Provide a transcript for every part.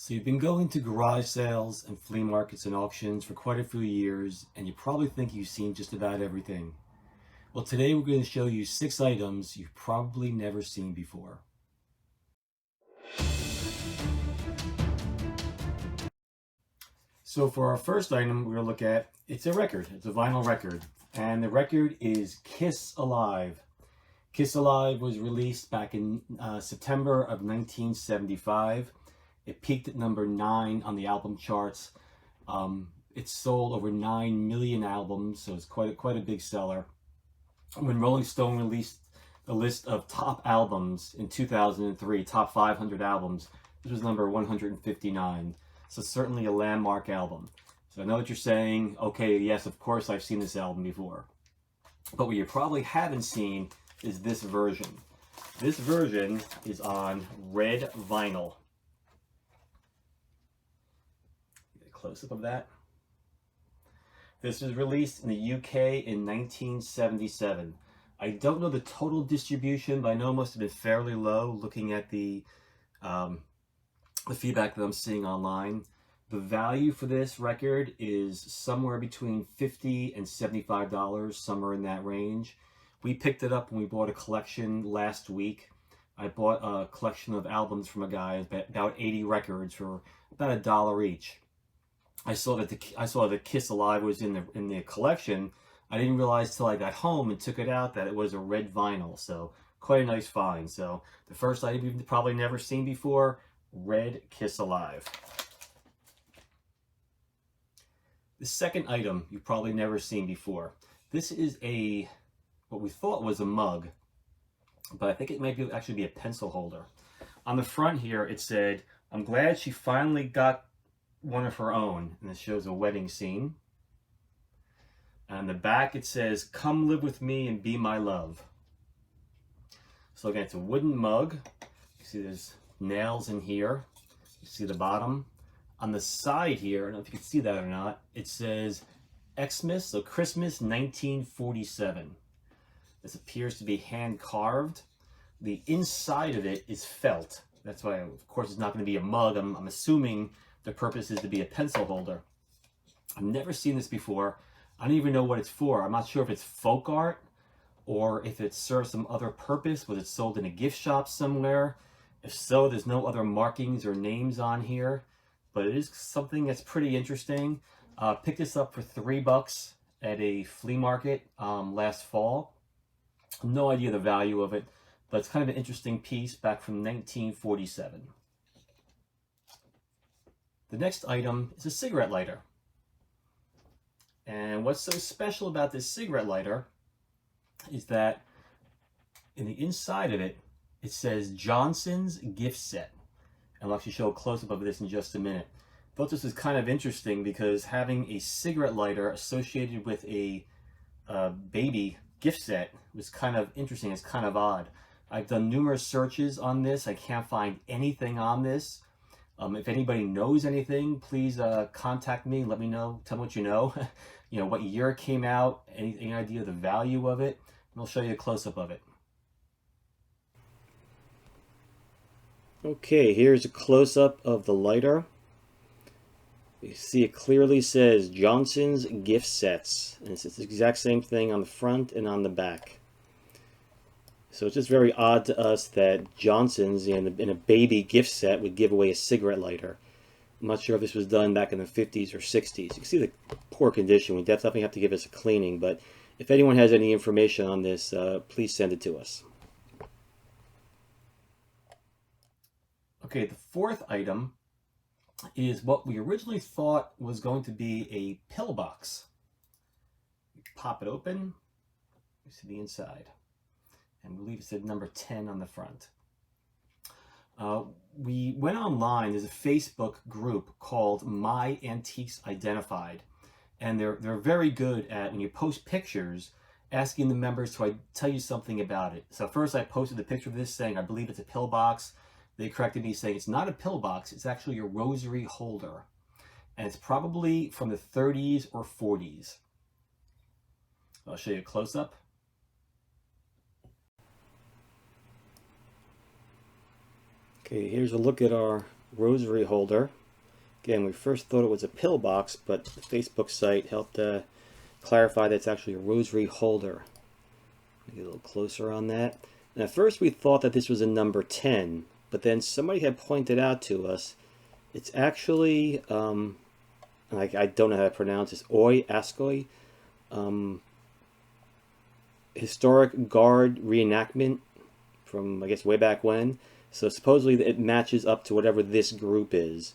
So you've been going to garage sales and flea markets and auctions for quite a few years, and you probably think you've seen just about everything. Well, today we're going to show you 6 items you've probably never seen before. So for our first item, we're going to look at, it's a record. It's a vinyl record. And the record is Kiss Alive. Kiss Alive was released back in September of 1975. It peaked at number 9 on the album charts. It sold over 9 million albums, so it's quite a big seller. When Rolling Stone released the list of top albums in 2003, top 500 albums, this was number 159. So certainly a landmark album. So I know what you're saying. Okay, yes, of course I've seen this album before. But what you probably haven't seen is this version. This version is on red vinyl. Get a close-up of that. This was released in the UK in 1977. I don't know the total distribution, but I know it must have been fairly low looking at the feedback that I'm seeing online. The value for this record is somewhere between $50 and $75, somewhere in that range. We picked it up when we bought a collection last week. I bought a collection of albums from a guy, about 80 records for about $1 each. I saw that Kiss Alive was in the collection. I didn't realize till I got home and took it out that it was a red vinyl. So quite a nice find. So the first item you've probably never seen before, red Kiss Alive. The second item you've probably never seen before. This is what we thought was a mug, but I think it might actually be a pencil holder. On the front here it said, "I'm glad she finally got one of her own," and this shows a wedding scene. On the back it says, "Come live with me and be my love." So again, it's a wooden mug. You see there's nails in here. You see the bottom. On the side here, I don't know if you can see that or not, it says Xmas, so Christmas 1947. This appears to be hand carved. The inside of it is felt. That's why, of course, it's not going to be a mug. I'm assuming the purpose is to be a pencil holder. I've never seen this before. I don't even know what it's for. I'm not sure if it's folk art or if it serves some other purpose. Was it sold in a gift shop somewhere? If so, there's no other markings or names on here, but it is something that's pretty interesting. Picked this up for $3 at a flea market last fall. No idea the value of it, but it's kind of an interesting piece back from 1947. The next item is a cigarette lighter. And what's so special about this cigarette lighter is that in the inside of it, it says Johnson's gift set. And I'll actually show a close-up of this in just a minute. I thought this was kind of interesting because having a cigarette lighter associated with a baby gift set was kind of interesting. It's kind of odd. I've done numerous searches on this. I can't find anything on this. If anybody knows anything, please contact me and let me know. Tell me what you know. You know, what year it came out, any idea of the value of it, and I'll show you a close-up of it. Okay, here's a close-up of the lighter. You see it clearly says Johnson's gift sets, and it's the exact same thing on the front and on the back. So it's just very odd to us that Johnson's in a baby gift set would give away a cigarette lighter. I'm not sure if this was done back in the 50s or 60s. You can see the poor condition. We definitely have to give this a cleaning, but if anyone has any information on this, please send it to us. Okay, the fourth item is what we originally thought was going to be a pillbox. Pop it open, you see the inside, and I believe it said number 10 on the front. We went online. There's a Facebook group called My Antiques Identified, and they're very good at, when you post pictures, asking the members to tell you something about it. So first I posted a picture of this saying I believe it's a pillbox. They corrected me saying it's not a pillbox, it's actually a rosary holder. And it's probably from the 30s or 40s. I'll show you a close-up. Okay, here's a look at our rosary holder. Again, we first thought it was a pillbox, but the Facebook site helped clarify that it's actually a rosary holder. Get a little closer on that. And at first we thought that this was a number 10, but then somebody had pointed out to us it's actually, I don't know how to pronounce this, Oi Askoi, historic guard reenactment from, I guess, way back when. So supposedly it matches up to whatever this group is.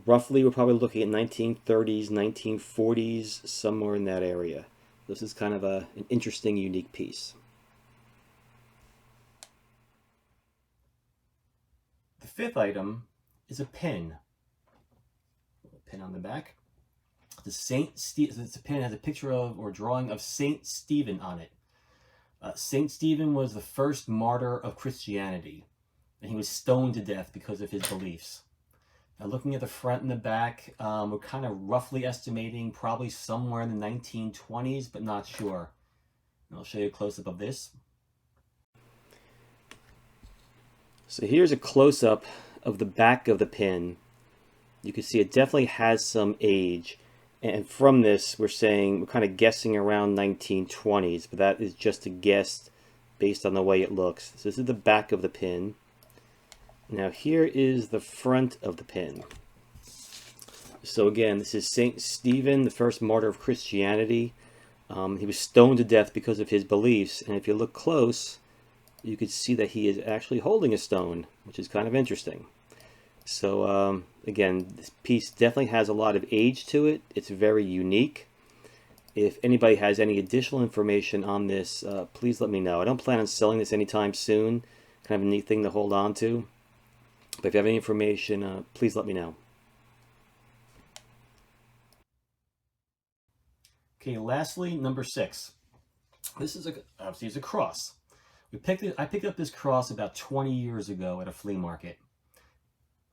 Roughly, we're probably looking at 1930s, 1940s, somewhere in that area. This is kind of an interesting, unique piece. The fifth item is a pin. A pin on the back. It's a pin has a picture of or drawing of Saint Stephen on it. Saint Stephen was the first martyr of Christianity, and he was stoned to death because of his beliefs. Now, looking at the front and the back, we're kind of roughly estimating probably somewhere in the 1920s, but not sure. And I'll show you a close-up of this. So here's a close-up of the back of the pin. You can see it definitely has some age. And from this, we're kind of guessing around 1920s, but that is just a guess based on the way it looks. So this is the back of the pin. Now here is the front of the pin. So again, this is Saint Stephen, the first martyr of Christianity. He was stoned to death because of his beliefs, and if you look close, you could see that he is actually holding a stone, which is kind of interesting. So again, this piece definitely has a lot of age to it. It's very unique. If anybody has any additional information on this, please let me know. I don't plan on selling this anytime soon. Kind of a neat thing to hold on to. But if you have any information, please let me know. Okay, lastly, number 6. This is obviously a cross. I picked up this cross about 20 years ago at a flea market.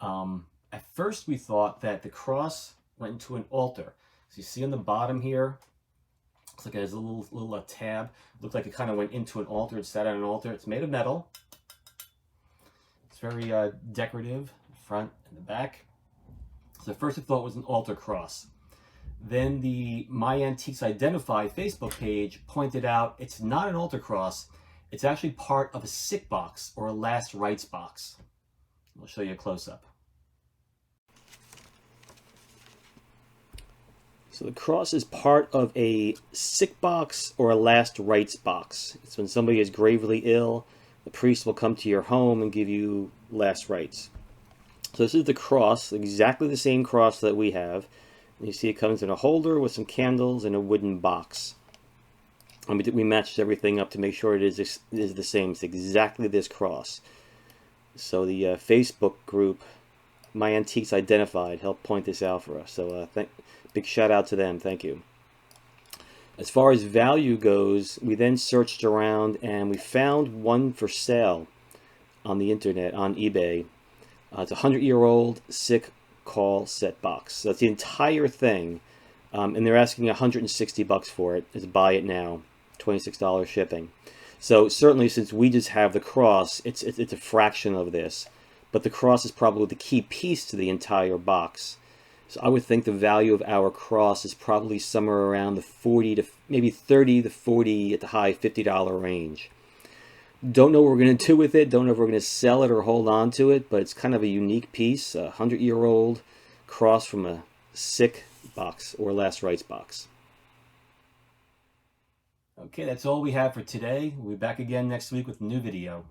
At first we thought that the cross went into an altar. So you see on the bottom here, it's like it has a little tab. It looked like it kind of went into an altar. It sat on an altar. It's made of metal. It's very decorative, front and the back. So at first I thought it was an altar cross. Then the My Antiques Identified Facebook page pointed out it's not an altar cross. It's actually part of a sick box or a last rites box. I'll show you a close-up. So the cross is part of a sick box or a last rites box. It's when somebody is gravely ill, the priest will come to your home and give you last rites. So this is the cross, exactly the same cross that we have. And you see it comes in a holder with some candles and a wooden box. And we matched everything up to make sure it is the same. It's exactly this cross. So the Facebook group, My Antiques Identified, helped point this out for us. So big shout out to them. Thank you. As far as value goes, we then searched around and we found one for sale on the internet, on eBay. It's a 100-year-old sick call set box. So that's the entire thing. And they're asking $160 for it. It's buy it now. $26 shipping. So certainly, since we just have the cross, it's a fraction of this. But the cross is probably the key piece to the entire box. So I would think the value of our cross is probably somewhere around the 40 to maybe 30 to 40 at the high $50 range. Don't know what we're going to do with it. Don't know if we're going to sell it or hold on to it. But it's kind of a unique piece, a 100-year-old cross from a sick box or last rites box. Okay, that's all we have for today. We'll be back again next week with a new video.